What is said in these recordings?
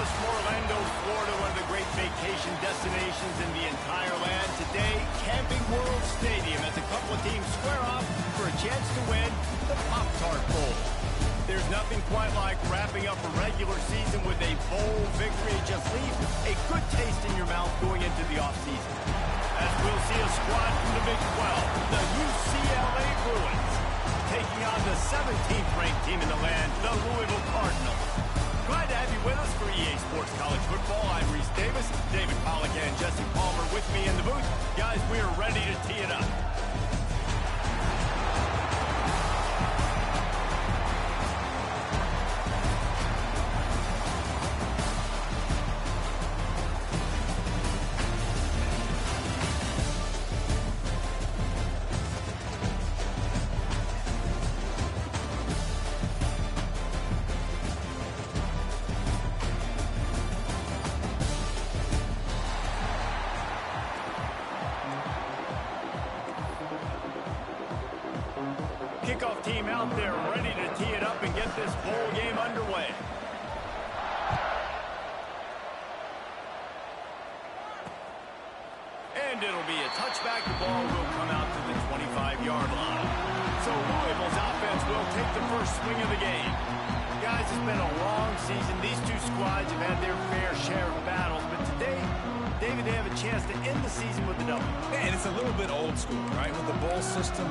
us from Orlando, Florida, one of the great vacation destinations in the entire land. Today, Camping World Stadium as a couple of teams square off for a chance to win the Pop-Tart Bowl. There's nothing quite like wrapping up a regular season with a bowl victory. It just leaves a good taste in your mouth going into the offseason. As we'll see a squad from the Big 12, the UCLA Bruins, taking on the 17th ranked team in the land, the Louisville Cardinals. Glad to have you with us for EA Sports College Football. I'm Reese Davis, David Pollack, and Jesse Palmer with me in the booth. Guys, we are ready to tee it up. Kickoff team out there ready to tee it up and get this bowl game underway. And it'll be a touchback. The ball will come out to the 25-yard line. So Louisville's offense will take the first swing of the game. Guys, it's been a long season. These two squads have had their fair share of battles, but today, David, they have a chance to end the season with a W. And it's a little bit old school, right? With the bowl system,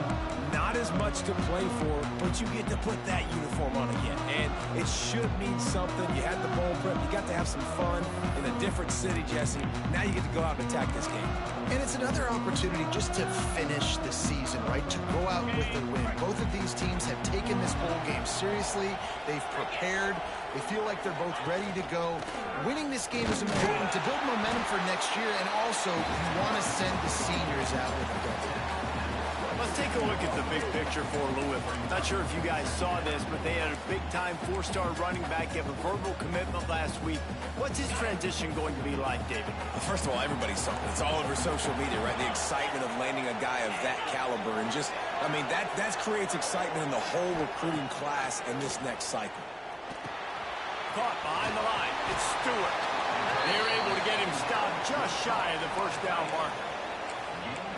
not as much to play for, but you get to put that uniform on again. And it should mean something. You had the bowl prep. You got to have some fun in a different city, Jesse. Now you get to go out and attack this game. And it's another opportunity just to finish the season, right? To go out with the win. Both of these teams have taken this bowl game seriously. They've prepared. They feel like they're both ready to go. Winning this game is important to build momentum for next year, and also you want to send the seniors out with a W. Let's take a look at the big picture for Louisville. Not sure if you guys saw this, but they had a big-time four-star running back give a verbal commitment last week. What's his transition going to be like, David? Well, first of all, everybody saw it. It's all over social media, right? The excitement of landing a guy of that caliber. And just, I mean, that creates excitement in the whole recruiting class in this next cycle. Caught behind the line. It's Stewart. They're able to get him stopped just shy of the first down marker.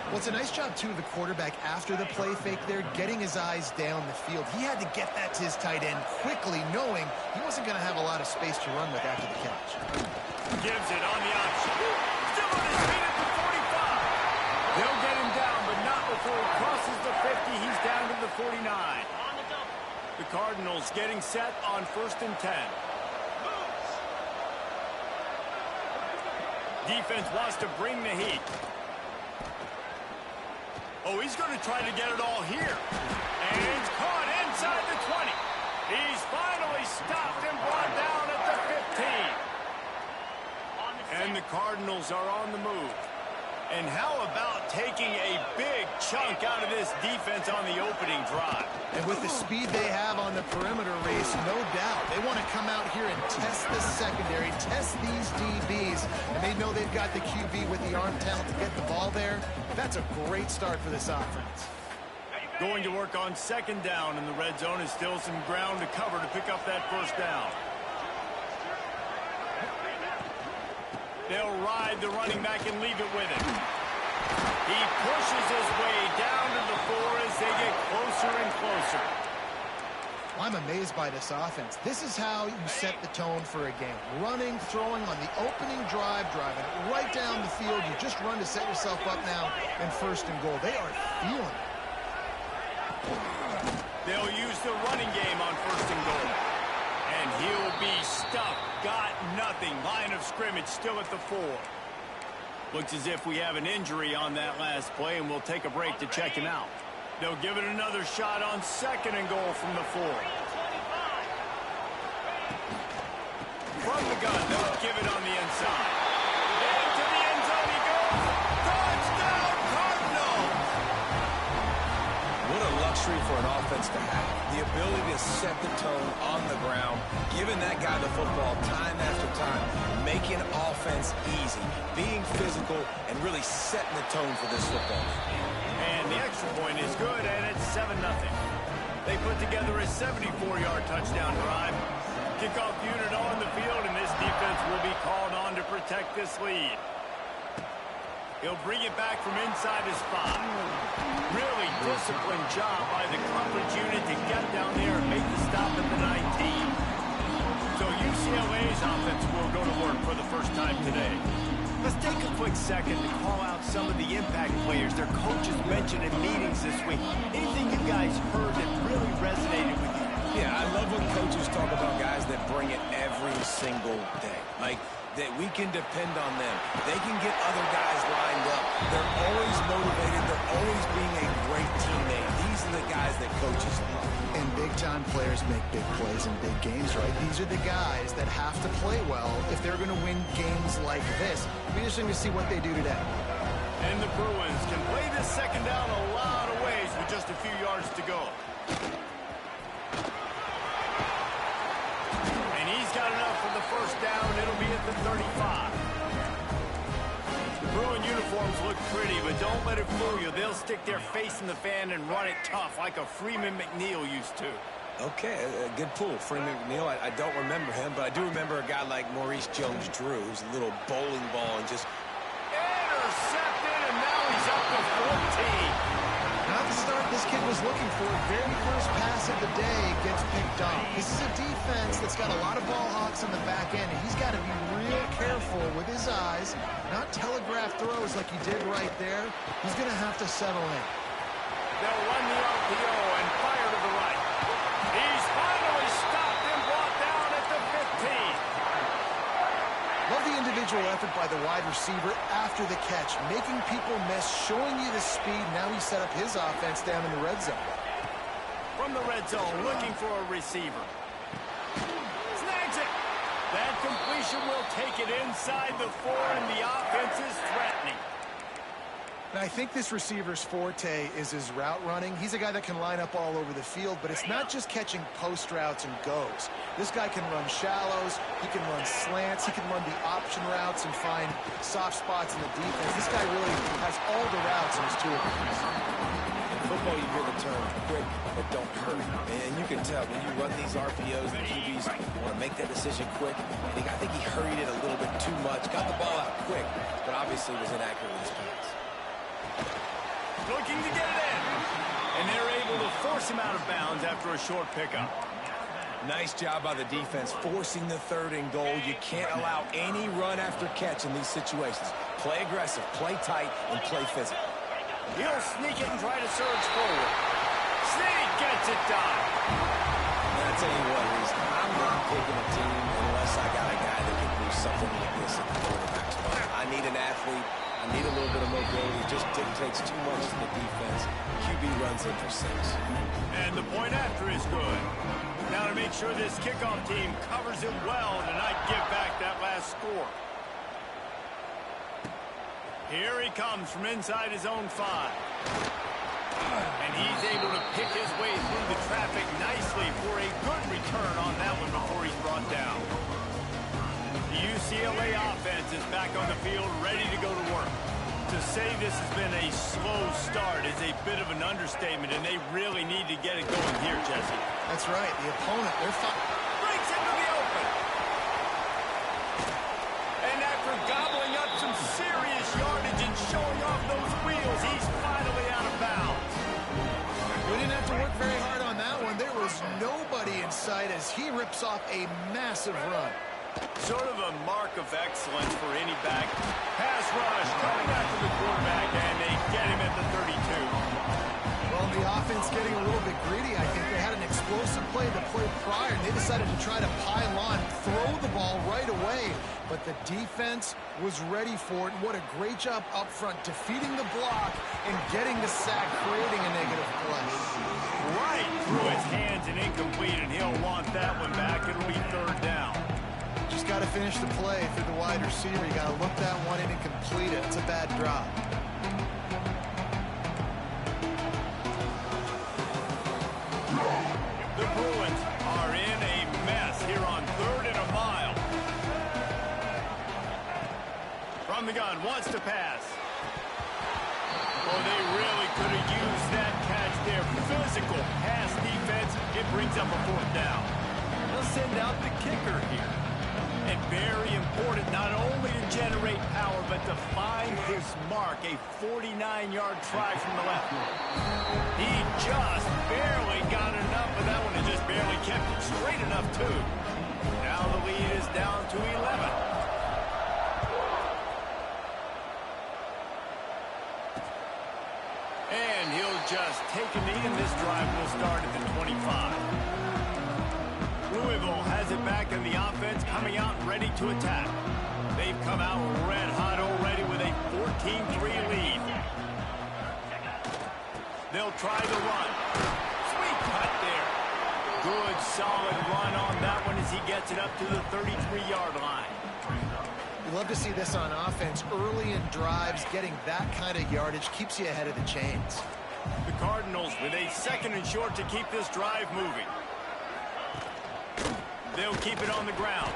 Well, it's a nice job, too, of the quarterback after the play fake there, getting his eyes down the field. He had to get that to his tight end quickly, knowing he wasn't going to have a lot of space to run with after the catch. Gives it on the option. Still on his feet at the 45. They'll get him down, but not before he crosses the 50. He's down to the 49. The Cardinals getting set on 1st and 10. Defense wants to bring the heat. Oh, he's going to try to get it all here. And he's caught inside the 20. He's finally stopped and brought down at the 15. And the Cardinals are on the move. And how about taking a big chunk out of this defense on the opening drive? And with the speed they have on the perimeter race, no doubt, they want to come out here and test the secondary, test these DBs, and they know they've got the QB with the arm talent to get the ball there. That's a great start for this offense. Going to work on 2nd down, and the red zone is still some ground to cover to pick up that first down. They'll ride the running back and leave it with him. He pushes his way down to the 4 as they get closer and closer. I'm amazed by this offense. This is how you set the tone for a game. Running, throwing on the opening drive, driving right down the field. You just run to set yourself up now in 1st and goal. They are feeling it. They'll use the running game on 1st and goal. And he'll be stuffed. Got nothing. Line of scrimmage still at the 4. Looks as if we have an injury on that last play, and we'll take a break to check him out. They'll give it another shot on 2nd and goal from the 4. From the gun, they'll give it on the inside. Into the end zone he goes. Touchdown, Cardinals! What a luxury for an offense to have. The ability to set the tone on the ground, giving that guy the football time after time, making offense easy, being physical, and really setting the tone for this football game. And the extra point is good, and it's 7-0. They put together a 74-yard touchdown drive. Kickoff unit on the field, and this defense will be called on to protect this lead. He'll bring it back from inside his 5. Really disciplined job by the coverage unit to get down there and make the stop at the 19. So UCLA's offense will go to work for the first time today. Let's take a quick second to call out some of the impact players their coaches mentioned in meetings this week. Anything you guys heard that really resonated with you? Yeah, I love when coaches talk about guys that bring it every single day. Like, that we can depend on them. They can get other guys lined up. They're always motivated. They're always being a great teammate. These are the guys that coaches love. And big-time players make big plays in big games, right? These are the guys that have to play well if they're going to win games like this. It'll be interesting to see what they do today. And the Bruins can play this second down a lot of ways with just a few yards to go. And he's got enough for the first down. It'll be at the 35. The Bruin uniforms look pretty, but don't let it fool you. They'll stick their face in the fan and run it tough like a Freeman McNeil used to. Okay, a good pull. Freeman McNeil, I don't remember him, but I do remember a guy like Maurice Jones-Drew, who's a little bowling ball and just... Intercepted, and now he's up to 14. Not the start this kid was looking for. Very first pass of the day gets picked off. This is a defense that's got a lot of ball hawks in the back end, and he's got to be real careful with his eyes, not telegraph throws like he did right there. He's going to have to settle in. They'll run the RPO and fire to the right. He's finally stopped and brought down at the 15. Love the individual effort by the wide receiver after the catch, making people miss, showing you the speed. Now he set up his offense down in the red zone. From the red zone, looking for a receiver. Snags it. That completion will take it inside the 4, and the offense is threatening. And I think this receiver's forte is his route running. He's a guy that can line up all over the field, but it's not just catching post routes and goes. This guy can run shallows, he can run slants, he can run the option routes and find soft spots in the defense. This guy really has all the routes in his toolbox. In football, you hear the term quick but don't hurt. And you can tell when you run these RPOs, the QBs want to make that decision quick. And I think he hurried it a little bit too much, got the ball out quick, but obviously was inaccurate with his pass. Looking to get it in. And they're able to force him out of bounds after a short pickup. Nice job by the defense forcing the 3rd and goal. You can't allow any run after catch in these situations. Play aggressive, play tight, and play physical. He'll sneak it and try to surge forward. Sneak gets it done. And I tell you what, I'm not picking a team unless I got a guy that can do something like this at the quarterback spot. I need an athlete. I need a little bit of mobility. It just dictates too much to the defense. QB runs in for 6. And the point after is good. Now to make sure this kickoff team covers it well to not give back that last score. Here he comes from inside his own 5. And he's able to pick his way through the traffic nicely for a good return on that one before he's brought down. The UCLA offense is back on the field, ready to go to work. To say this has been a slow start is a bit of an understatement, and they really need to get it going here, Jesse. That's right. The opponent, they're breaks into the open. And after gobbling up some serious yardage and showing off those wheels, he's finally out of bounds. We didn't have to work very hard on that one. There was nobody in sight as he rips off a massive run. Sort of a mark of excellence for any back. Pass rush coming after the quarterback, and they get him at the 32. Well, the offense getting a little bit greedy. I think they had an explosive play the play prior, and they decided to try to pile on, throw the ball right away. But the defense was ready for it. What a great job up front, defeating the block and getting the sack, creating a negative play. Right through his hands and incomplete, and he'll want that one back. It'll be 3rd down. Just got to finish the play through the wide receiver. You got to look that one in and complete it. It's a bad drop. The Bruins are in a mess here on 3rd and a mile. From the gun, wants to pass. Oh, they really could have used that catch there. Physical pass defense. It brings up a 4th down. They'll send out the kicker here. And very important not only to generate power, but to find his mark. A 49-yard try from the left. He just barely got enough, but that one just barely kept it straight enough, too. Now the lead is down to 11. And he'll just take a knee, and this drive will start at the 25. Louisville has it back in the offense, coming out ready to attack. They've come out red hot already with a 14-3 lead. They'll try the run. Sweet cut there. Good, solid run on that one as he gets it up to the 33-yard line. You love to see this on offense. Early in drives, getting that kind of yardage keeps you ahead of the chains. The Cardinals with a 2nd and short to keep this drive moving. They'll keep it on the ground.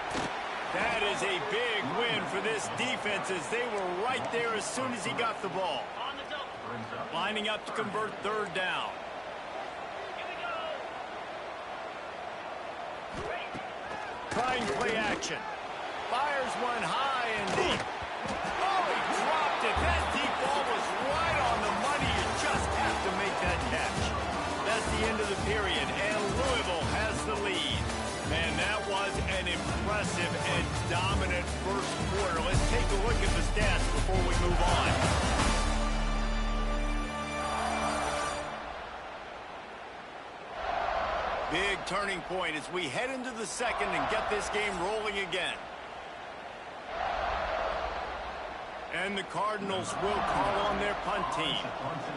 That is a big win for this defense as they were right there as soon as he got the ball. Lining up to convert 3rd down. Trying play action. Fires one high and deep. Oh, he dropped it. That deep ball was right on the money. You just have to make that catch. That's the end of the period, and Louisville has the lead. Man, that was an impressive and dominant first quarter. Let's take a look at the stats before we move on. Big turning point as we head into the 2nd and get this game rolling again. And the Cardinals will call on their punt team.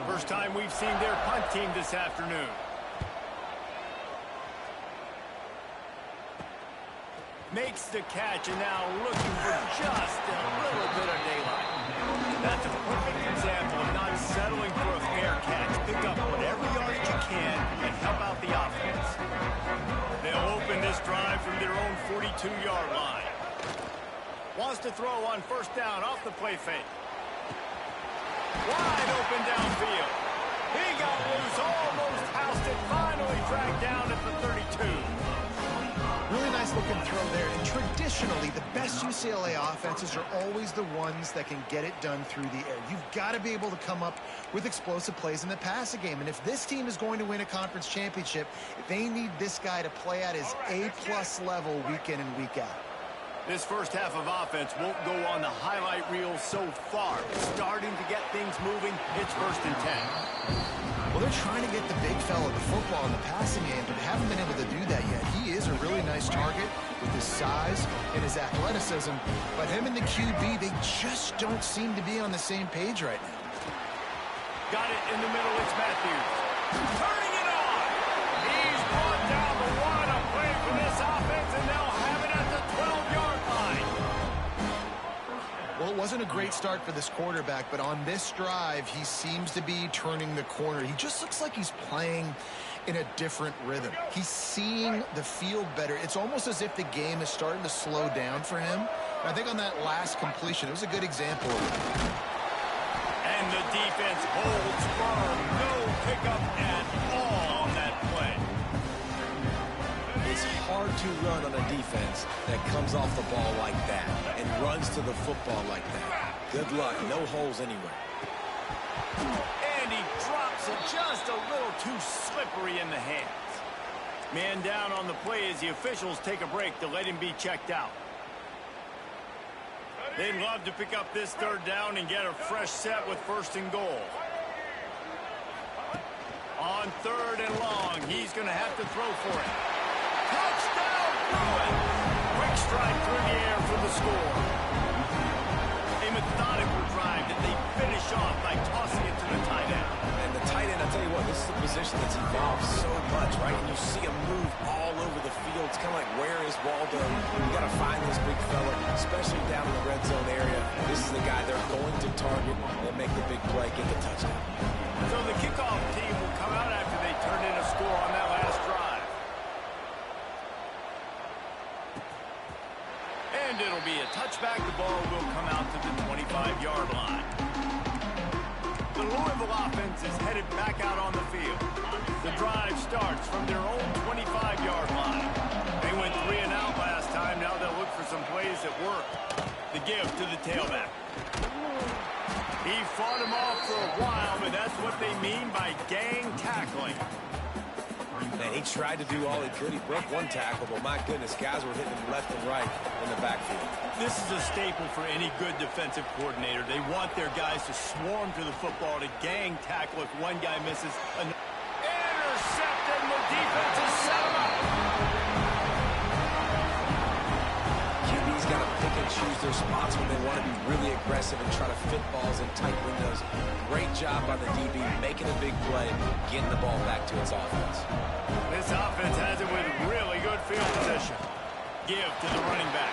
First time we've seen their punt team this afternoon. Makes the catch, and now looking for just a little bit of daylight. That's a perfect example of not settling for a fair catch. Pick up whatever yardage you can and help out the offense. They'll open this drive from their own 42-yard line. Wants to throw on 1st down off the play fake. Wide open downfield. He got loose, almost housed it, finally dragged down at the 32. Really nice looking throw there. And traditionally, the best UCLA offenses are always the ones that can get it done through the air. You've got to be able to come up with explosive plays in the passing game. And if this team is going to win a conference championship, they need this guy to play at his A+ level week in and week out. This first half of offense won't go on the highlight reel so far. Starting to get things moving, it's 1st and 10. Well, they're trying to get the big fella the football in the passing game, but haven't been able to do that yet. He is a really nice target with his size and his athleticism, but him and the QB, they just don't seem to be on the same page right now. Got it in the middle, it's Matthews. Turning it on! He's brought down the one, a play for this offense, and they'll have it at the 12-yard line. Well, it wasn't a great start for this quarterback, but on this drive, he seems to be turning the corner. He just looks like he's playing in a different rhythm. He's seeing the field better. It's almost as if the game is starting to slow down for him. And I think on that last completion, it was a good example of it. And the defense holds firm. No pickup at all on that play. It's hard to run on a defense that comes off the ball like that and runs to the football like that. Good luck. No holes anywhere. And he drops it just a little too slippery in the hands. Man down on the play as the officials take a break to let him be checked out. They'd love to pick up this 3rd down and get a fresh set with 1st and goal. On 3rd and long, he's going to have to throw for it. Touchdown, Bruin! Quick strike through the air for the score. A methodical drive that they finish off by tossing it to the tight end. And the tight end, I'll tell you what, this is a position that's evolved so much, right? And you see him move all over the field. It's kind of like, where is Waldo? You got to find this big fella, especially down in the red zone area. This is the guy they're going to target and make the big play, get the touchdown. So the kickoff team will come out after they turn in a score on that last drive. And it'll be a touchback. The ball will come out to the 25-yard line. The Louisville offense is headed back out on the field. The drive starts from their own 25-yard line. They went 3 and out last time. Now they'll look for some is at work. The give to the tailback. He fought him off for a while, but that's what they mean by gang tackling. Man, he tried to do all he could. He broke one tackle, but my goodness, guys were hitting him left and right in the backfield. This is a staple for any good defensive coordinator. They want their guys to swarm to the football, to gang tackle if one guy misses. Intercepted, and the defense has set him up. QB's got to pick and choose their spots when they want to be really aggressive and try to fit balls in tight windows. Great job by the DB, making a big play, getting the ball back to its offense. This offense has it with really good field position. Give to the running back.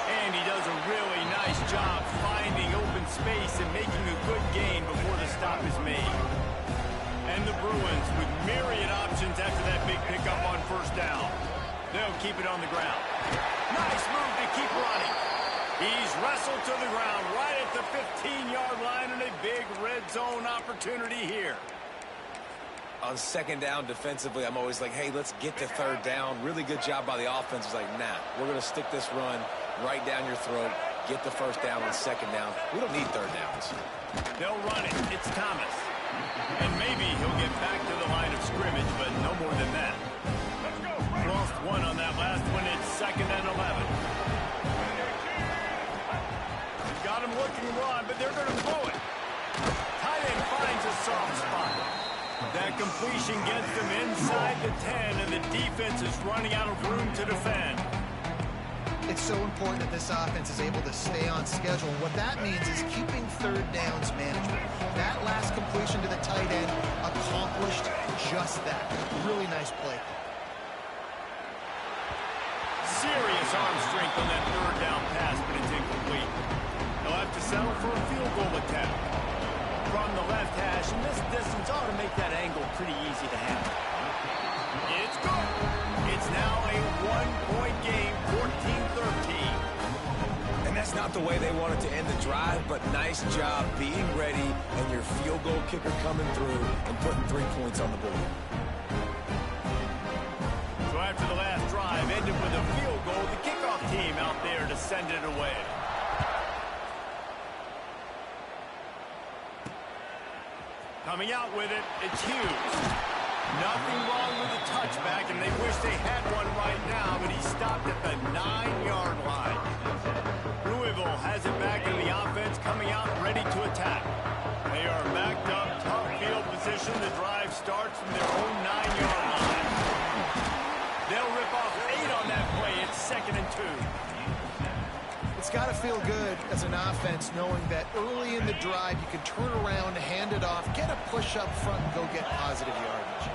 And he does a really nice job finding open space and making a good gain before the stop is made. And the Bruins with myriad options after that big pickup on first down. They'll keep it on the ground. Nice move to keep running. He's wrestled to the ground right at the 15-yard line and a big red zone opportunity here. On second down defensively, I'm always like, hey, let's get to third down. Really good job by the offense. It's like, nah, we're going to stick this run right down your throat, get the first down on second down. We don't need third downs. They'll run it. It's Thomas. And maybe he'll get back to the line of scrimmage, but no more than that. Lost one on that last one. It's 2nd and 11. Got him looking to run, but they're going to blow it. Tight end finds a soft spot. That completion gets them inside the 10, and the defense is running out of room to defend. It's so important that this offense is able to stay on schedule. What that means is keeping third downs manageable. That last completion to the tight end accomplished just that. Really nice play. Serious arm strength on that third down pass, but it's incomplete. They'll have to settle for a field goal attempt. From the left hash, and this distance ought to make that angle pretty easy to handle. It's good. It's now a one-point game, 14-13. And that's not the way they wanted to end the drive, but nice job being ready and your field goal kicker coming through and putting 3 points on the board. So after the last drive ended with a field goal, the kickoff team out there to send it away. Coming out with it, it's Hughes. Nothing wrong with the touchback, and they wish they had one right now, but he stopped at the 9-yard line. Louisville has it back in the offense, coming out ready to attack. They are backed up, tough field position. The drive starts from their own 9-yard line. They'll rip off 8 on that play. It's 2nd and 2. It's got to feel good as an offense knowing that early in the drive you can turn around, hand it off, get a push up front, and go get positive yardage.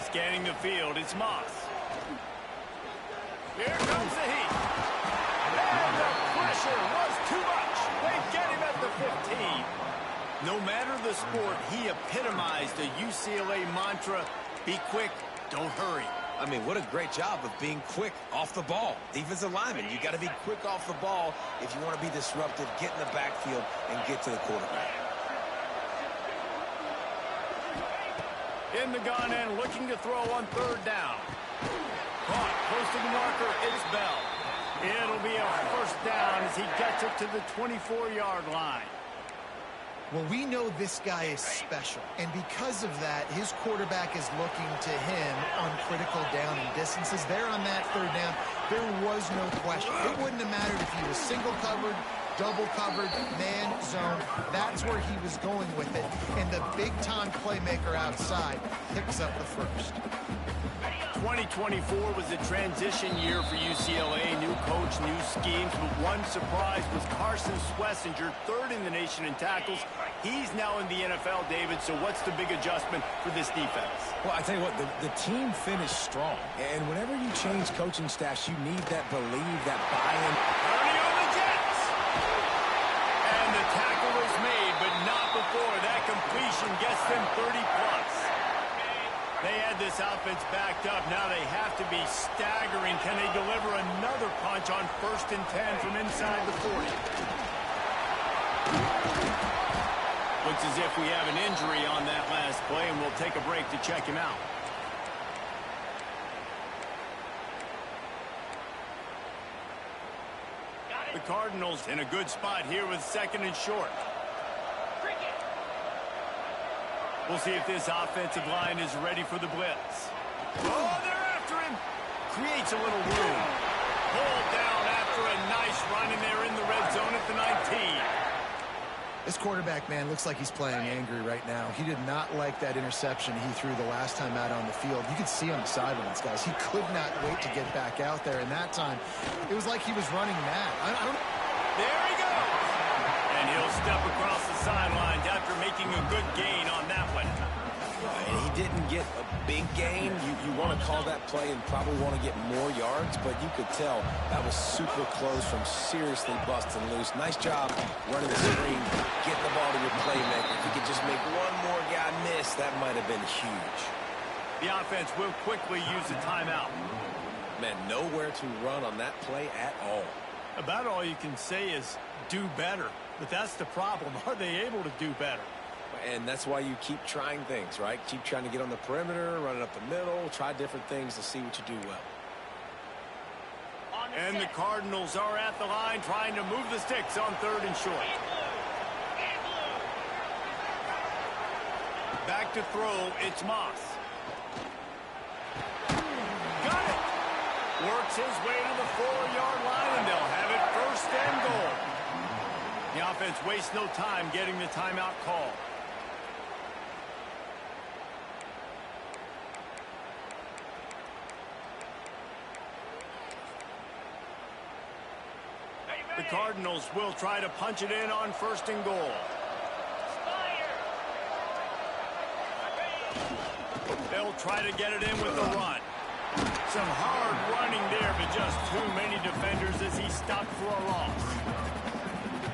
Scanning the field, it's Moss. Here comes the heat. And the pressure was too much. They get him at the 15. No matter the sport, he epitomized the UCLA mantra, be quick, don't hurry. I mean, what a great job of being quick off the ball. Defensive lineman, you got to be quick off the ball if you want to be disruptive, get in the backfield, and get to the quarterback. In the gun and looking to throw on third down. Caught, posting marker, it's Bell. It'll be a first down as he gets it to the 24-yard line. Well, we know this guy is special, and because of that, his quarterback is looking to him on critical down and distances. There on that third down, there was no question. It wouldn't have mattered if he was single covered, double covered, man zone. That's where he was going with it, and the big-time playmaker outside picks up the first. 2024 was a transition year for UCLA. New coach, new schemes, but one surprise was Carson Schlesinger, 3rd in the nation in tackles. He's now in the NFL, David, so what's the big adjustment for this defense? Well, I tell you what, the team finished strong. And whenever you change coaching staffs, you need that belief, that buy-in. Early on the Jets! And the tackle is made, but not before that completion gets them 30-plus. They had this offense backed up. Now they have to be staggering. Can they deliver another punch on 1st and 10 from inside the 40? Looks as if we have an injury on that last play, and we'll take a break to check him out. The Cardinals in a good spot here with 2nd and short. We'll see if this offensive line is ready for the blitz. Oh, they're after him. Creates a little room. Pulled down after a nice run, and they're in the red zone at the 19. This quarterback, man, looks like he's playing angry right now. He did not like that interception he threw the last time out on the field. You could see on the sidelines, guys. He could not wait to get back out there, and that time, it was like he was running mad. I don't... There he goes! And he'll step across the sidelines after making a good gain on that one. And he didn't get a big gain. You want to call that play and probably want to get more yards, but you could tell that was super close from seriously busting loose. Nice job running the screen, getting the ball to your playmaker. If he could just make one more guy miss, that might have been huge. The offense will quickly use a timeout. Man, nowhere to run on that play at all. About all you can say is do better, but that's the problem. Are they able to do better? And that's why you keep trying things, right? Keep trying to get on the perimeter, run it up the middle, try different things to see what you do well. And the Cardinals are at the line trying to move the sticks on 3rd and short. Back to throw, it's Moss. Got it! Works his way to the 4-yard line, and they'll have it 1st and goal. The offense wastes no time getting the timeout call. The Cardinals will try to punch it in on 1st and goal. They'll try to get it in with the run. Some hard running there, but just too many defenders as he stopped for a loss.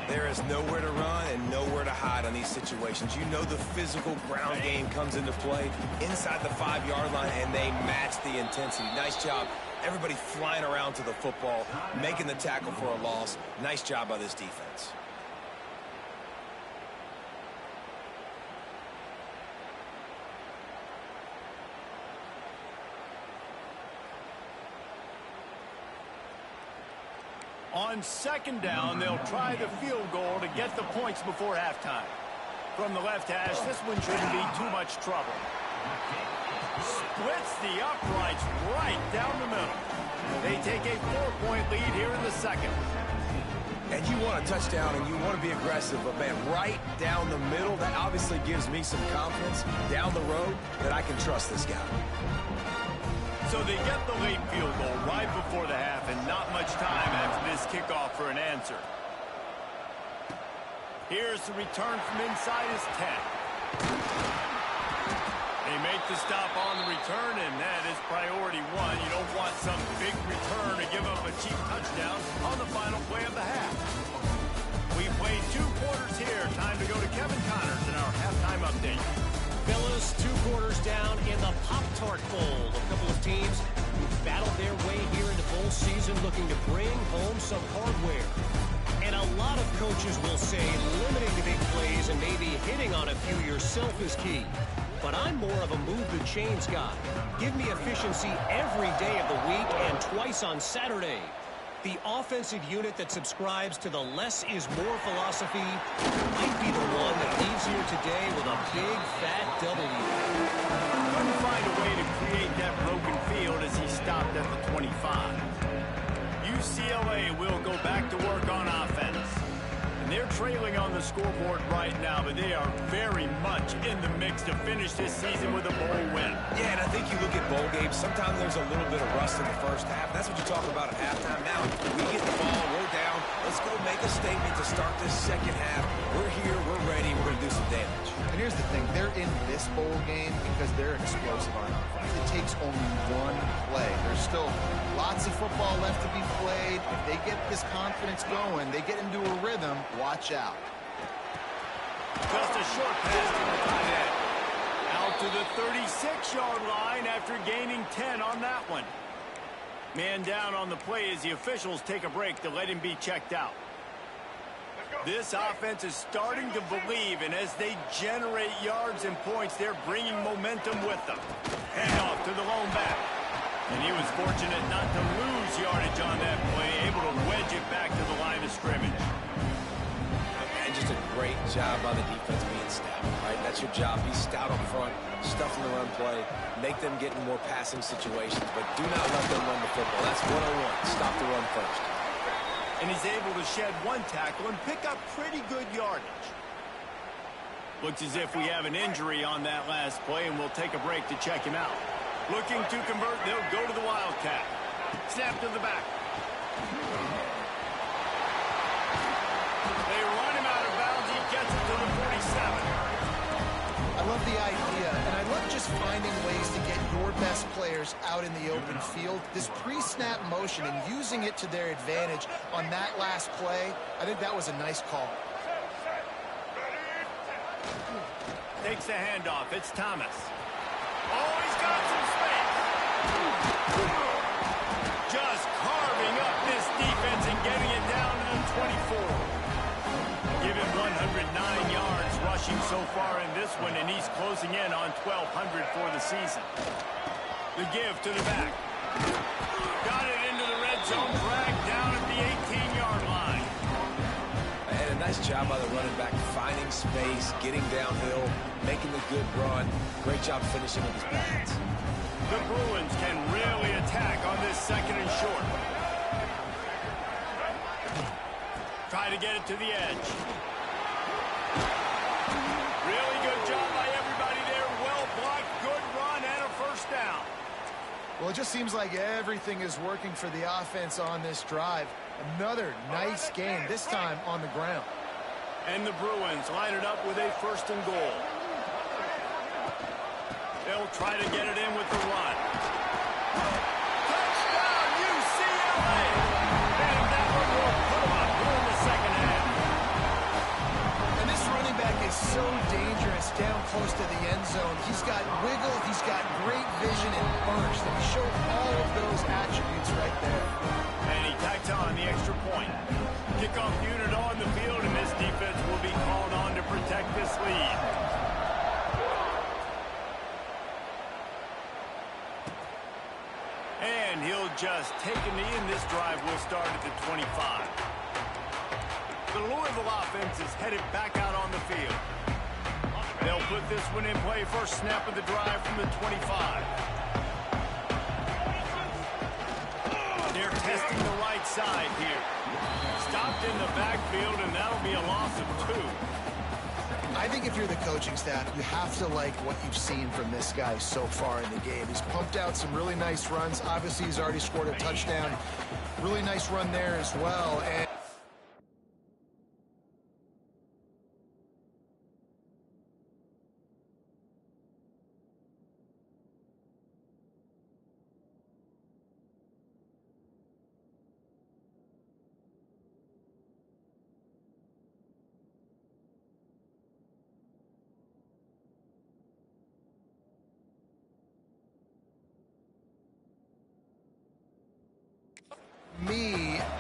There is nowhere to run and nowhere to hide on these situations. You know the physical ground game comes into play inside the 5-yard line, and they match the intensity. Nice job. Everybody flying around to the football, making the tackle for a loss. Nice job by this defense. On 2nd down, they'll try the field goal to get the points before halftime. From the left hash, this one shouldn't be too much trouble. Splits the uprights right down the middle. They take a 4-point lead here in the 2nd. And you want a touchdown and you want to be aggressive, but man, right down the middle, that obviously gives me some confidence down the road that I can trust this guy. So they get the late field goal right before the half, and not much time after this kickoff for an answer. Here's the return from inside his 10. They make the stop on the return, and that is priority 1. You don't want some big return to give up a cheap touchdown on the final play of the half. We played 2 quarters here. Time to go to Kevin Connors in our halftime update. Fellas, 2 quarters down in the Pop-Tart Bowl. A couple of teams battled their way here into bowl season looking to bring home some hardware. And a lot of coaches will say limiting the big plays and maybe hitting on a few yourself is key. But I'm more of a move the chains guy. Give me efficiency every day of the week and twice on Saturday. The offensive unit that subscribes to the less is more philosophy might be the one that leaves here today with a big fat W. Couldn't find a way to create that broken field as he stopped at the 25. UCLA will go back to work on offense. And they're trailing on the scoreboard right now, but they are very much in the mix to finish this season with a bowl win. Yeah, and I think you look at bowl games, sometimes there's a little bit of rust in the first half. That's what you talk about at halftime. Now, we get the ball, we're down. Let's go make a statement to start this second half. We're here, we're ready, we're going to do some damage. And here's the thing, they're in this bowl game because they're explosive on offense. It takes only one play. There's still lots of football left to be played. If they get this confidence going, they get into a rhythm, watch out. Just a short pass to the tight end. Out to the 36-yard line after gaining 10 on that one. Man down on the play as the officials take a break to let him be checked out. This offense is starting to believe, and as they generate yards and points, they're bringing momentum with them. Handoff to the lone back. And he was fortunate not to lose yardage on that play, able to wedge it back to the line of job by the defense being stout, right? That's your job. Be stout up front, stuff in the run play, make them get in more passing situations, but do not let them run the football. That's 101. Stop the run first. And he's able to shed one tackle and pick up pretty good yardage. Looks as if we have an injury on that last play, and we'll take a break to check him out. Looking to convert, they'll go to the Wildcat. Snap to the back. They run him out of bounds. He gets it to the 47. I love the idea, and I love just finding ways to get your best players out in the open field. This pre-snap motion and using it to their advantage on that last play, I think that was a nice call. Takes the handoff. It's Thomas. Oh, he's got some space. Just carving up this defense and getting it down to the 24. Given 109 yards rushing so far in this one, and he's closing in on 1,200 for the season. The give to the back. Got it into the red zone, dragged down at the 18-yard line. And a nice job by the running back, finding space, getting downhill, making the good run. Great job finishing with his pads. The Bruins can really attack on this second and short. Try to get it to the edge. Really good job by everybody there. Well blocked, good run, and a first down. Well, it just seems like everything is working for the offense on this drive. Another nice game, this time on the ground. And the Bruins line it up with a first and goal. They'll try to get it in with the run. Touchdown, UCLA! And that one will put them up here in the second half. And this running back is so dangerous down close to the end zone. He's got wiggle, he's got great vision and burst, and he showed all of those attributes right there. And he tacks on the extra point. Kickoff unit on the field, and this defense will be called on to protect this lead. And he'll just take a knee, and this drive will start at the 25. The Louisville offense is headed back out on the field. They'll put this one in play. First snap of the drive from the 25. They're testing the right side here. Stopped in the backfield, and that'll be a loss of 2. I think if you're the coaching staff, you have to like what you've seen from this guy so far in the game. He's pumped out some really nice runs. Obviously, he's already scored a touchdown. Really nice run there as well. And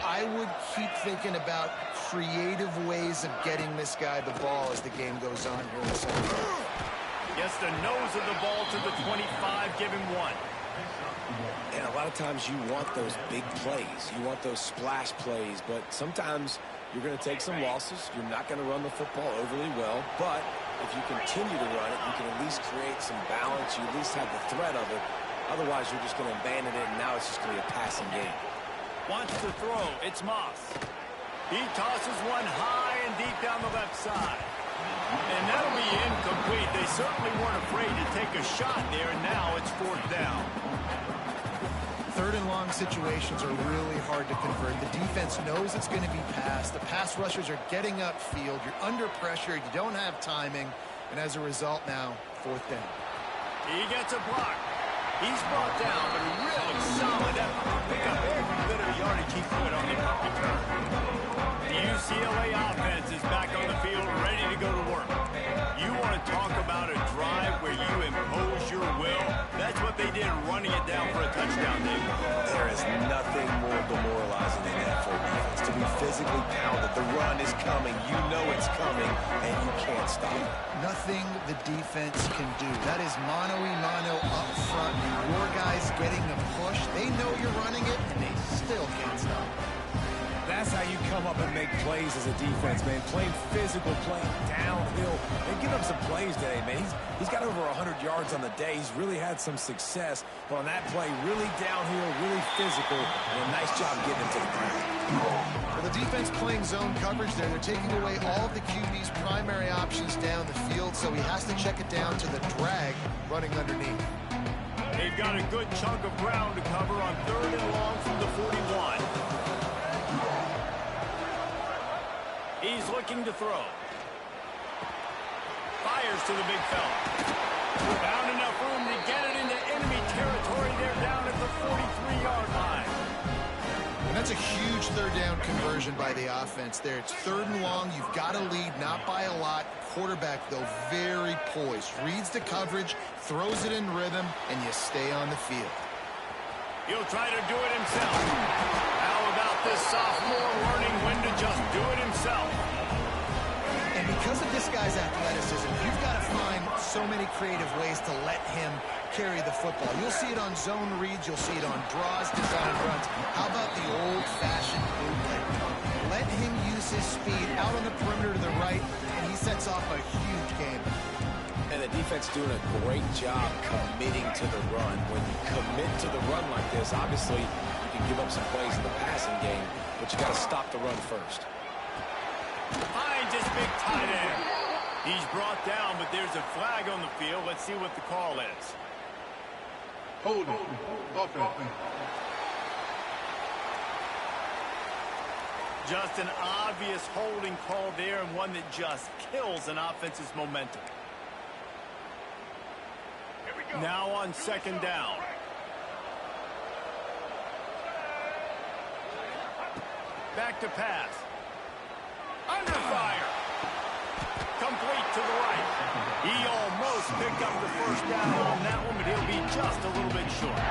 I would keep thinking about creative ways of getting this guy the ball as the game goes on here in the second half. Gets the nose of the ball to the 25, give him 1. And a lot of times you want those big plays. You want those splash plays, but sometimes you're going to take some losses. You're not going to run the football overly well, but if you continue to run it, you can at least create some balance. You at least have the threat of it. Otherwise, you're just going to abandon it, and now it's just going to be a passing game. Wants to throw. It's Moss. He tosses one high and deep down the left side. And that'll be incomplete. They certainly weren't afraid to take a shot there, and now it's 4th down. Third and long situations are really hard to convert. The defense knows it's going to be passed. The pass rushers are getting upfield. You're under pressure. You don't have timing. And as a result now, 4th down. He gets a block. He's brought down, but a really solid effort to pick up every bit of yardage he could on the punt return. The UCLA offense is back on the field, ready to go to work. You want to talk about a drive where you impose your will? That's what they did, running it down for a touchdown, David. There is nothing more demoralizing than that for a defense. To be physically pounded, the run is coming, you know it's coming, and you can't stop it. Nothing the defense can do. That is mano-a-mano up front. Your guys getting a push. They know you're running it, and they still can't stop it. that's how you come up and make plays as a defense, man. Playing physical, playing downhill. They give him some plays today, man. He's got over 100 yards on the day. He's really had some success. But on that play, really downhill, really physical, and a nice job getting him to the ground. Well, the defense playing zone coverage there. They're taking away all of the QB's primary options down the field, so he has to check it down to the drag running underneath. They've got a good chunk of ground to cover on 3rd and long from the 41. He's looking to throw. Fires to the big fella. Found enough room to get it into enemy territory. They're down at the 43-yard line. And that's a huge 3rd down conversion by the offense there. It's 3rd and long. You've got to lead, not by a lot. Quarterback, though, very poised. Reads the coverage, throws it in rhythm, and you stay on the field. He'll try to do it himself. How about this sophomore learning when to just do it himself? And because of this guy's athleticism, you've got to find so many creative ways to let him carry the football. You'll see it on zone reads. You'll see it on draws, design runs. How about the old-fashioned bootleg? Let him use his speed out on the perimeter to the right, and he sets off a huge game. And the defense doing a great job committing to the run. When you commit to the run like this, obviously you can give up some plays in the passing game, but you got to stop the run first. Finds his big tight end. He's brought down, but there's a flag on the field. Let's see what the call is. Hold on. Offense. Just an obvious holding call there, and one that just kills an offense's momentum. Now on 2nd down. Back to pass. Under fire. Complete to the right. He almost picked up the 1st down on that one, but he'll be just a little bit short.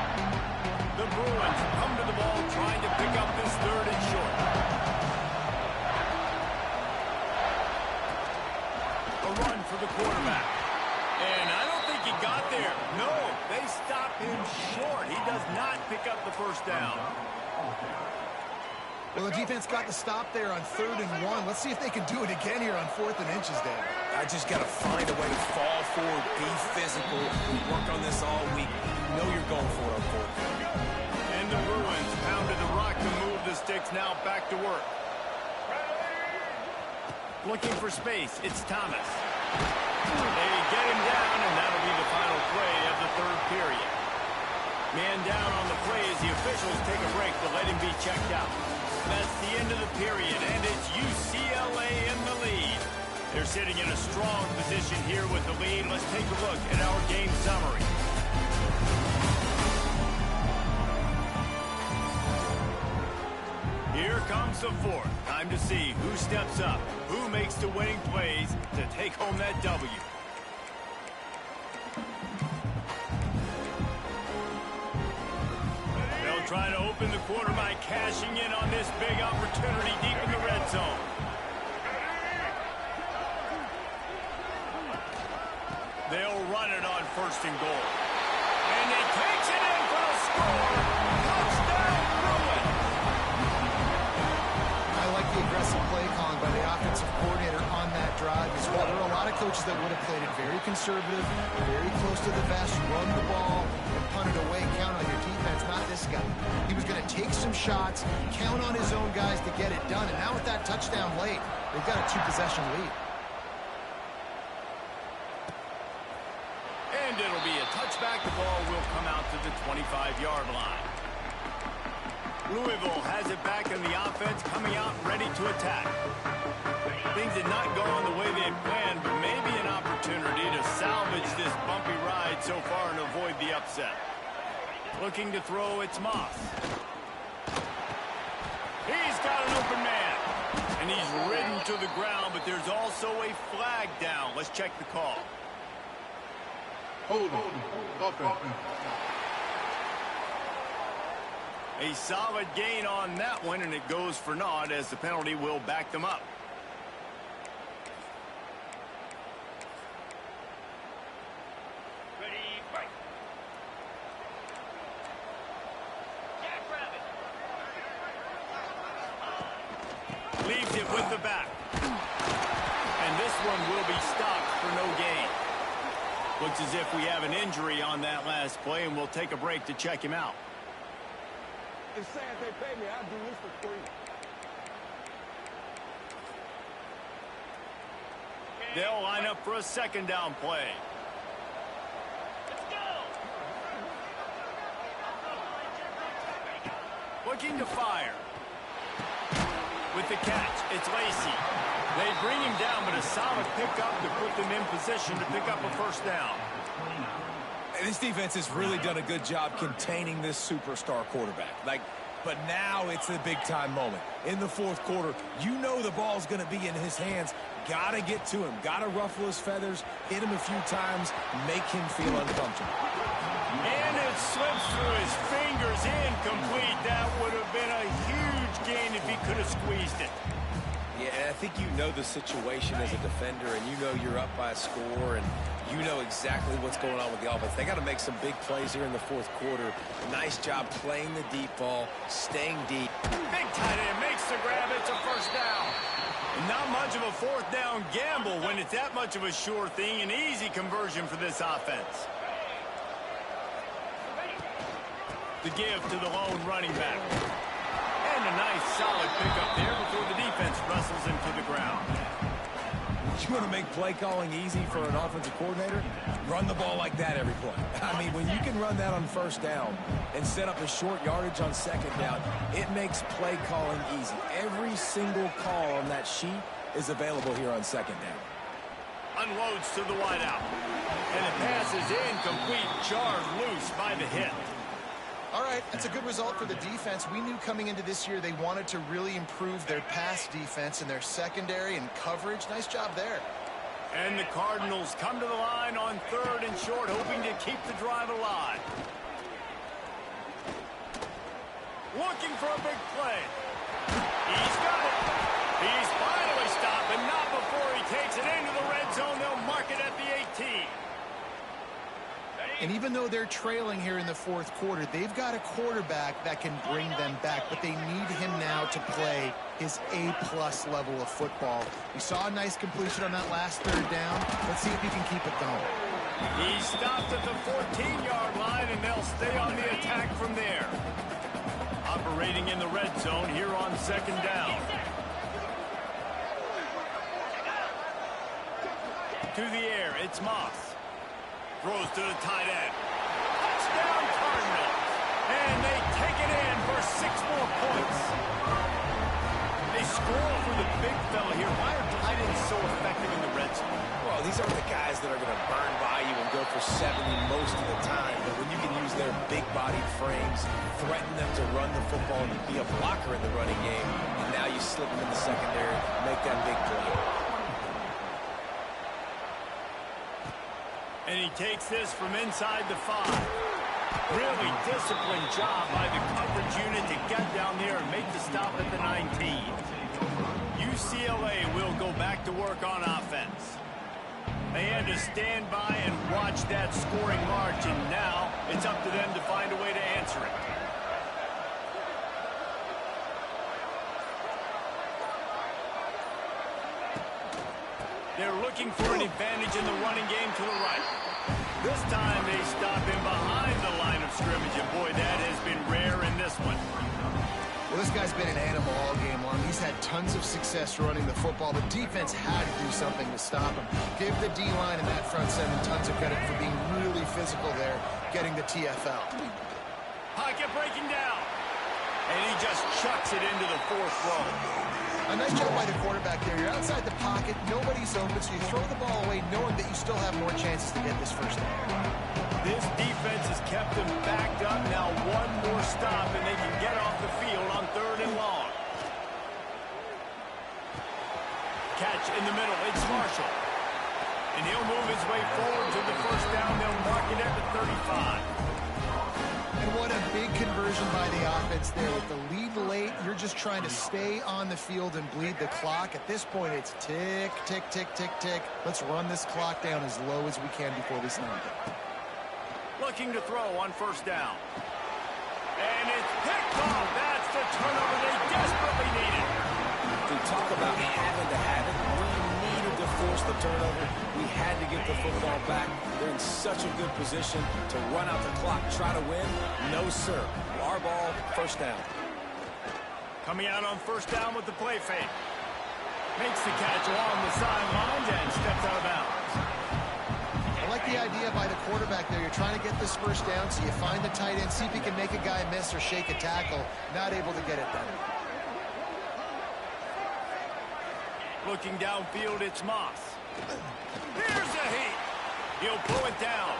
The Bruins come to the ball trying to pick up this 3rd and short. A run for the quarterback. And I don't think he got there. No, they stop him short. He does not pick up the 1st down. Well, the defense got the stop there on 3rd and 1. Let's see if they can do it again here on 4th and inches, Dan. I just got to find a way to fall forward, be physical. We work on this all week. You know you're going for it on 4th. And the Bruins pounded the rock to move the sticks. Now back to work. Looking for space. It's Thomas. They get him down, and that'll be the final play of the 3rd period. Man down on the play as the officials take a break to let him be checked out. That's the end of the period, and it's UCLA in the lead. They're sitting in a strong position here with the lead. Let's take a look at our game summary. Here comes the 4th. Time to see who steps up, who makes the winning plays to take home that W. They'll try to open the quarter by cashing in on this big opportunity deep in the red zone. They'll run it on 1st and goal. And he takes it in for the score. Touchdown, Bruins. I like the aggressive play calling by the offensive coordinator on that drive as well. There are a lot of coaches that would have played it very conservative, very close to the vest, run the ball, and punt it away, count on your defense. Not this guy. He was going to take some shots, count on his own guys to get it done, and now with that touchdown late, they've got a 2-possession lead. And it'll be a touchback. The ball will come out to the 25-yard line. Louisville has it back in the offense, coming out ready to attack. Things did not go on the way they had planned, but maybe an opportunity to salvage this bumpy ride so far and avoid the upset. Looking to throw, it's Moss. He's got an open man. And he's ridden to the ground, but there's also a flag down. Let's check the call. Hold on. Offense. A solid gain on that one, and it goes for naught as the penalty will back them up. Ready, fight. with the back. And this one will be stopped for no gain. Looks as if we have an injury on that last play, and we'll take a break to check him out. It's sad they pay me. I'll do this for free. They'll line up for a second down play. Looking to fire. With the catch, it's Lacy. They bring him down, but a solid pickup to put them in position to pick up a first down. This defense has really done a good job containing this superstar quarterback. But now it's a big-time moment. In the fourth quarter, you know the ball's going to be in his hands. Got to get to him. Got to ruffle his feathers, hit him a few times, make him feel uncomfortable. And it slips through his fingers, incomplete. That would have been a huge gain if he could have squeezed it. Yeah, and I think you know the situation as a defender, and you know you're up by a score, and you know exactly what's going on with the offense. They got to make some big plays here in the fourth quarter. Nice job playing the deep ball, staying deep. Big tight end makes the grab. It's a first down. Not much of a fourth down gamble when it's that much of a sure thing. An easy conversion for this offense. The give to the lone running back. And a nice solid pickup there before the defense wrestles him to the ground. You want to make play calling easy for an offensive coordinator? Run the ball like that every play. I mean, when you can run that on first down and set up a short yardage on second down, it makes play calling easy. Every single call on that sheet is available here on second down. Unloads to the wideout. And the pass is incomplete, jarred loose by the hit. All right, that's a good result for the defense. We knew coming into this year they wanted to really improve their pass defense and their secondary and coverage. Nice job there. And the Cardinals come to the line on third and short, hoping to keep the drive alive. Looking for a big play. He's got it. He's finally stopped, but not before he takes it into the red zone. They'll mark it at the 18. And even though they're trailing here in the fourth quarter, they've got a quarterback that can bring them back, but they need him now to play his A-plus level of football. We saw a nice completion on that last third down. Let's see if he can keep it going. He stopped at the 14-yard line, and they'll stay on the attack from there. Operating in the red zone here on second down. To the air, it's Moss. Throws to the tight end. Touchdown Cardinals. And they take it in for 6 more points. They score for the big fella here. Why are tight ends so effective in the red zone? Well, these aren't the guys that are going to burn by you and go for 70 most of the time. But when you can use their big-bodied frames, threaten them to run the football and be a blocker in the running game, and now you slip them in the secondary, make that big play. And he takes this from inside the 5. Really disciplined job by the coverage unit to get down there and make the stop at the 19. UCLA will go back to work on offense. They had to stand by and watch that scoring march, and now it's up to them to find a way to answer it. They're looking for an advantage in the running game to the right. This time they stop him behind the line of scrimmage, and boy, that has been rare in this one. Well, this guy's been an animal all game long. He's had tons of success running the football. The defense had to do something to stop him. Give the D-line and that front seven tons of credit for being really physical there, getting the TFL. Pocket breaking down. And he just chucks it into the 4th row. A nice job by the quarterback there. You're outside the pocket, nobody's open, so you throw the ball away knowing that you still have more chances to get this first down. This defense has kept them backed up. Now one more stop, and they can get off the field on 3rd and long. Catch in the middle. It's Marshall. And he'll move his way forward to the first down. They'll mark it at the 35. And what a big conversion by the offense there. With the lead late, you're just trying to stay on the field and bleed the clock. At this point, it's tick, tick, tick, tick, tick. Let's run this clock down as low as we can before we snap it. Looking to throw on first down. And it's picked off. That's the turnover they desperately needed. To talk about having to have it, we needed to force the turnover. We had to get the football back. They're in such a good position to run out the clock, try to win. No, sir. Our ball, first down. Coming out on first down with the play fake. Makes the catch along the sidelines and steps out of bounds. I like the idea by the quarterback there. You're trying to get this first down, so you find the tight end, see if he can make a guy miss or shake a tackle. Not able to get it done. Looking downfield, it's Moss. Here's a heat. He'll pull it down.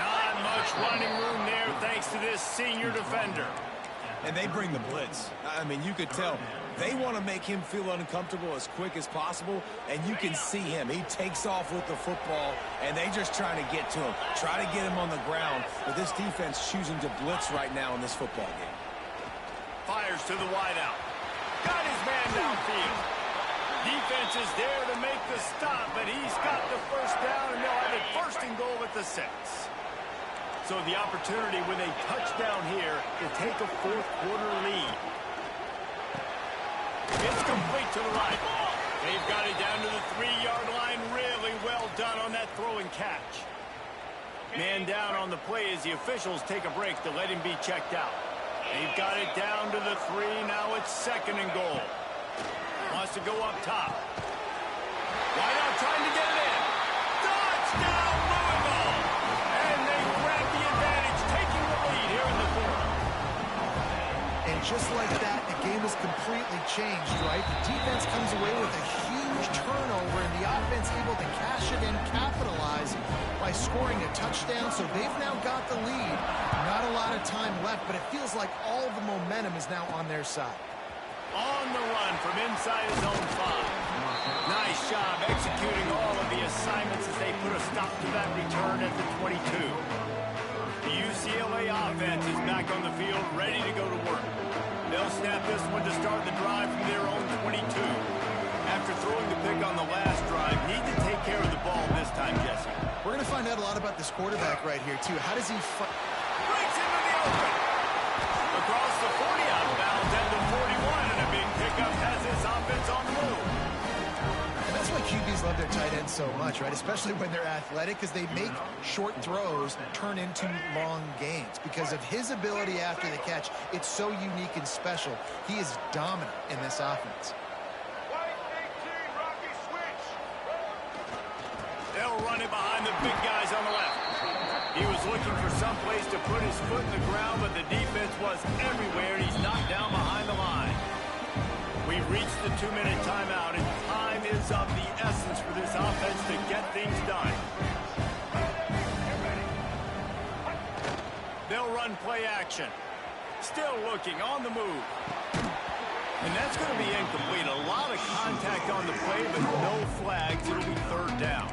Not much running room there thanks to this senior defender. And they bring the blitz. I mean, you could tell. They want to make him feel uncomfortable as quick as possible, and you can see him. He takes off with the football, and they just trying to get to him, try to get him on the ground. But this defense choosing to blitz right now in this football game. Fires to the wideout. Got his man downfield. Defense is there to make the stop, but he's got the first down, and they'll have it first and goal at the 6. So the opportunity with a touchdown here to take a fourth-quarter lead. It's complete to the right. They've got it down to the 3-yard line. Really well done on that throw and catch. Man down on the play as the officials take a break to let him be checked out. They've got it down to the 3. Now it's second and goal. Wants to go up top. Wideout trying to get it in. Touchdown, Louisville! And they grab the advantage, taking the lead here in the fourth. And just like that, the game is completely changed, right? The defense comes away with a huge turnover, and the offense able to cash it in, capitalize by scoring a touchdown. So they've now got the lead. Not a lot of time left, but it feels like all the momentum is now on their side. On the run from inside his own 5. Nice job executing all of the assignments as they put a stop to that return at the 22. The UCLA offense is back on the field, ready to go to work. They'll snap this one to start the drive from their own 22. After throwing the pick on the last drive, need to take care of the ball this time, Jesse. We're going to find out a lot about this quarterback right here, too. How does he Breaks into the open. Across the 40 out of bounds at the 41, and a big pickup has this offense on the move. And that's why QBs love their tight ends so much, right? Especially when they're athletic, because they make short throws turn into long gains. Because of his ability after the catch, it's so unique and special. He is dominant in this offense. They'll run it behind the big guys on the left. He was looking for some place to put his foot in the ground, but the defense was everywhere, and he's knocked down behind the line. We reached the 2-minute timeout, and time is of the essence for this offense to get things done. They'll run play action. Still looking, on the move. And that's going to be incomplete. A lot of contact on the play, but no flags. It'll be third down.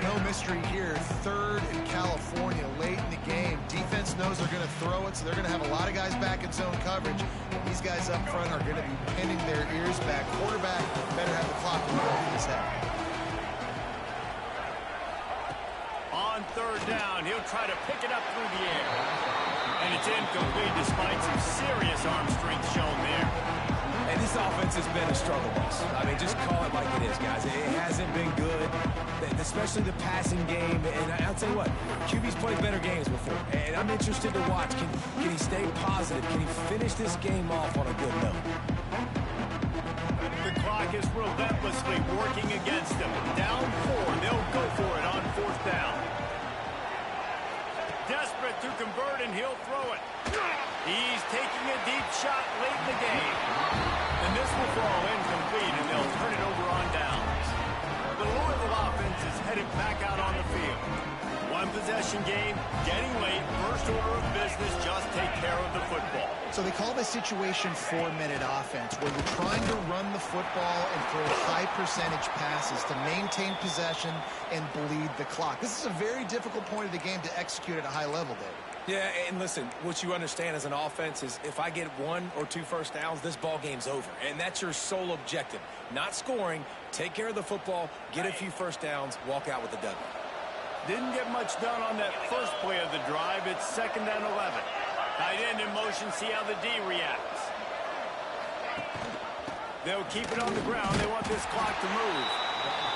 No mystery here. Third in California late in the game. Defense knows they're going to throw it, so they're going to have a lot of guys back in zone coverage. These guys up front are going to be pinning their ears back. Quarterback better have the clock going over his head. On third down, he'll try to pick it up through the air. And it's incomplete despite some serious arm strength shown there. And this offense has been a struggle bus. I mean, just call it like it is, guys. It hasn't been good, especially the passing game. And I'll tell you what, QB's played better games before. And I'm interested to watch. Can he stay positive? Can he finish this game off on a good note? The clock is relentlessly working against them. Down 4, they'll go for it on fourth down. Desperate to convert, and he'll throw it. He's taking a deep shot late in the game. And this will fall incomplete, and they'll turn it over on downs. The Louisville offense is headed back out on the field. One possession game, getting late, first order of business, just take care of the football. So they call this situation 4-minute offense, where you're trying to run the football and throw high percentage passes to maintain possession and bleed the clock. This is a very difficult point of the game to execute at a high level, Dave. Yeah, and listen, what you understand as an offense is if I get 1 or 2 first downs, this ball game's over. And that's your sole objective. Not scoring, take care of the football, get a few first downs, walk out with the W. Didn't get much done on that first play of the drive. It's 2nd and 11. Tight end in motion, see how the D reacts. They'll keep it on the ground. They want this clock to move.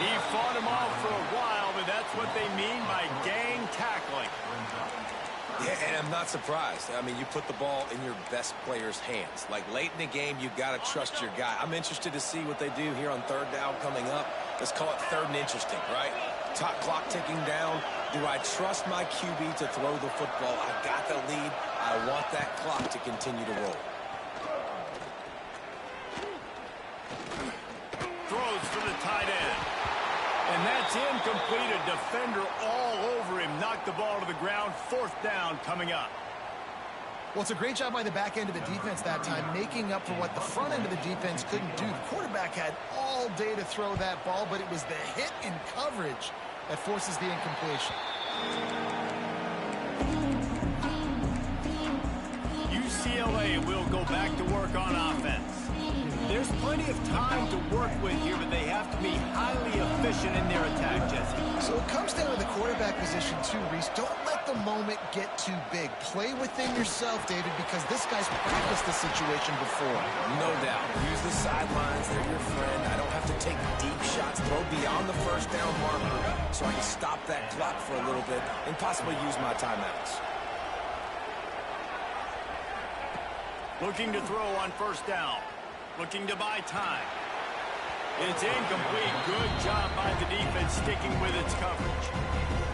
He fought him off for a while, but that's what they mean by gang tackling. Yeah, and I'm not surprised. I mean, you put the ball in your best player's hands. Like, late in the game, you've got to trust your guy. I'm interested to see what they do here on third down coming up. Let's call it third and interesting, right? Top clock ticking down. Do I trust my QB to throw the football? I got the lead. I want that clock to continue to roll. Throws for the tight end. And that's incomplete. A defender all over him. Knocked the ball to the ground. Fourth down coming up. Well, it's a great job by the back end of the defense that time, making up for what the front end of the defense couldn't do. The quarterback had all day to throw that ball, but it was the hit in coverage that forces the incompletion. UCLA will go back to work on offense. There's plenty of time to work with here, but they have to be highly efficient in their attack, Jesse. So it comes down to the quarterback position too, Reese. Don't let the moment get too big. Play within yourself, David, because this guy's practiced the situation before. No doubt. Use the sidelines. They're your friend. I don't have to take deep shots. Throw beyond the first down marker so I can stop that clock for a little bit and possibly use my timeouts. Looking to throw on first down. Looking to buy time. It's incomplete. Good job by the defense sticking with its coverage.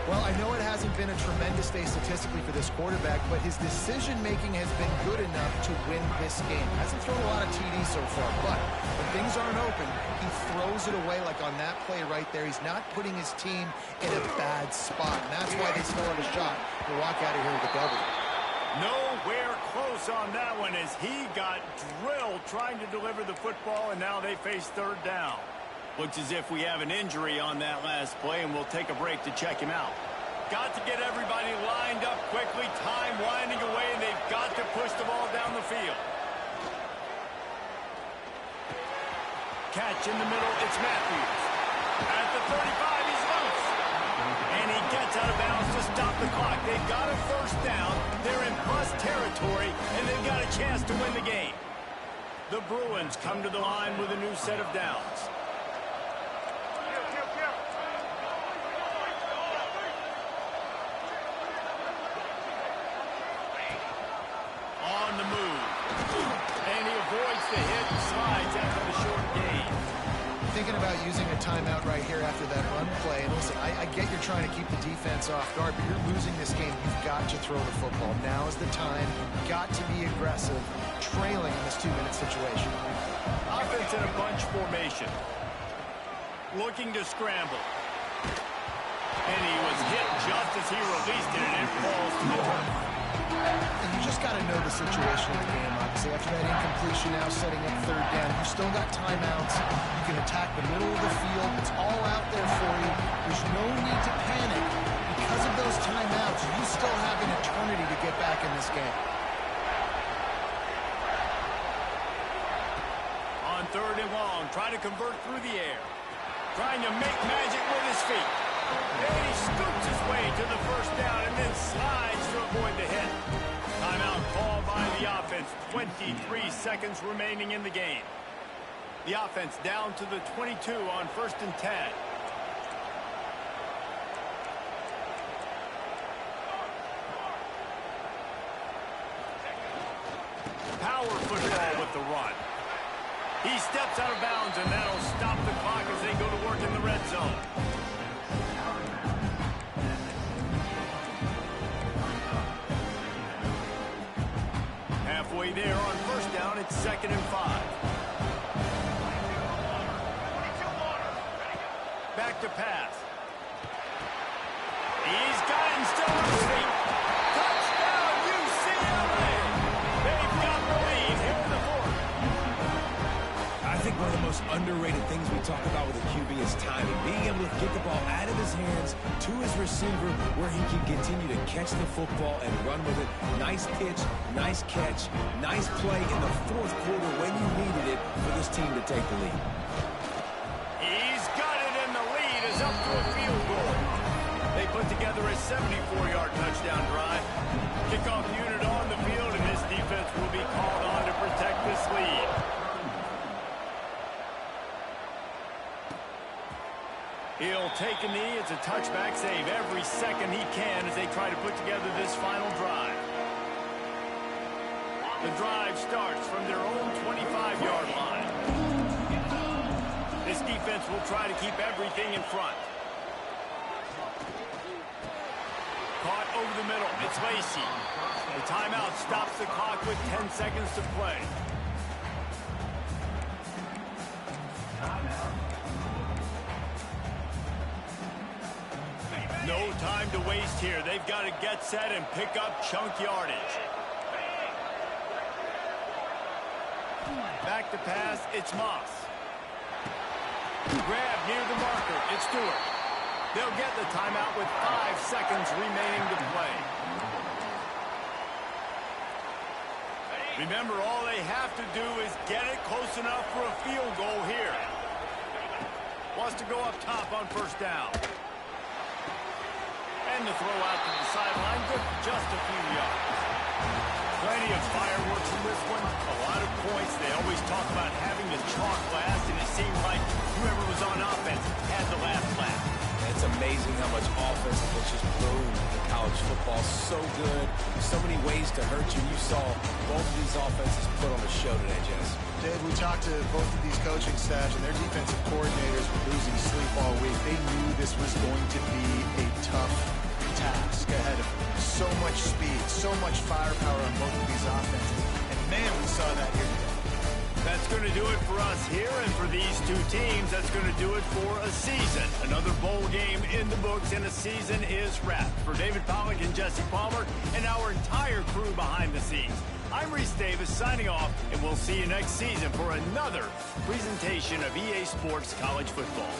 Well, I know it hasn't been a tremendous day statistically for this quarterback, but his decision-making has been good enough to win this game. Hasn't thrown a lot of TDs so far, but when things aren't open, he throws it away like on that play right there. He's not putting his team in a bad spot, and that's why they still have a shot to walk out of here with a W. Nowhere close on that one as he got drilled trying to deliver the football, and now they face third down. Looks as if we have an injury on that last play, and we'll take a break to check him out. Got to get everybody lined up quickly. Time winding away, and they've got to push the ball down the field. Catch in the middle. It's Matthews. At the 35, he's loose. And he gets out of bounds to stop the clock. They've got a first down. They're in plus territory, and they've got a chance to win the game. The Bruins come to the line with a new set of downs. On the move. And he avoids the hit and slides after the short gain. Thinking about using a timeout right here after that run play. And listen, I get you're trying to keep the defense off guard, but you're losing this game. You've got to throw the football. Now is the time. You've got to be aggressive, trailing in this 2-minute situation. Offense in a bunch formation. Looking to scramble. And he was hit just as he released it, and it falls to the turf. And you just got to know the situation of the game, obviously. After that incompletion, now setting up third down, you still got timeouts. You can attack the middle of the field. It's all out there for you. There's no need to panic. Because of those timeouts, you still have an eternity to get back in this game. On third and long, trying to convert through the air. Trying to make magic with his feet. And he scoops his way to the first down and then slides to avoid the hit. Timeout called by the offense. 23 seconds remaining in the game. The offense down to the 22 on 1st and 10. Power football with the run. He steps out of bounds, and that'll stop the clock as they go to work in the red zone. Halfway there on first down, it's 2nd and 5. Back to pass. He's got it and still on his feet. Touchdown, UCLA! They've got the lead here in the fourth. I think one of the most underrated things we talk about with a QB is timing. Being able to get the ball out of his hands to his receiver where he can continue to catch the football and run with it. Nice pitch, nice catch, nice play in the fourth quarter when you needed it for this team to take the lead. He's got it, and the lead is up to a field goal. They put together a 74-yard touchdown drive. Kickoff unit on the field, and this defense will be called on to protect this lead. He'll take a knee. It's a touchback save every second he can as they try to put together this final drive. The drive starts from their own 25-yard line. This defense will try to keep everything in front. Caught over the middle. It's Lacey. The timeout stops the clock with 10 seconds to play. No time to waste here. They've got to get set and pick up chunk yardage. Back to pass, it's Moss. Grab near the marker, it's Stewart. They'll get the timeout with 5 seconds remaining to play. Remember, all they have to do is get it close enough for a field goal here. Wants to go up top on first down. And the throw out to the sideline, good for just a few yards. Plenty of fireworks in this one. A lot of points. They always talk about having the chalk last, and it seemed like whoever was on offense had the last laugh. It's amazing how much offense has just bloomed in college football. So good. So many ways to hurt you. You saw both of these offenses put on a show today, Jess. Dave, we talked to both of these coaching staffs, and their defensive coordinators were losing sleep all week. They knew this was going to be a tough task ahead of them. So much speed, so much firepower on both of these offenses. And man, we saw that here today. That's going to do it for us here, and for these two teams, that's going to do it for a season. Another bowl game in the books, and a season is wrapped. For David Pollack and Jesse Palmer, and our entire crew behind the scenes, I'm Reese Davis signing off, and we'll see you next season for another presentation of EA Sports College Football.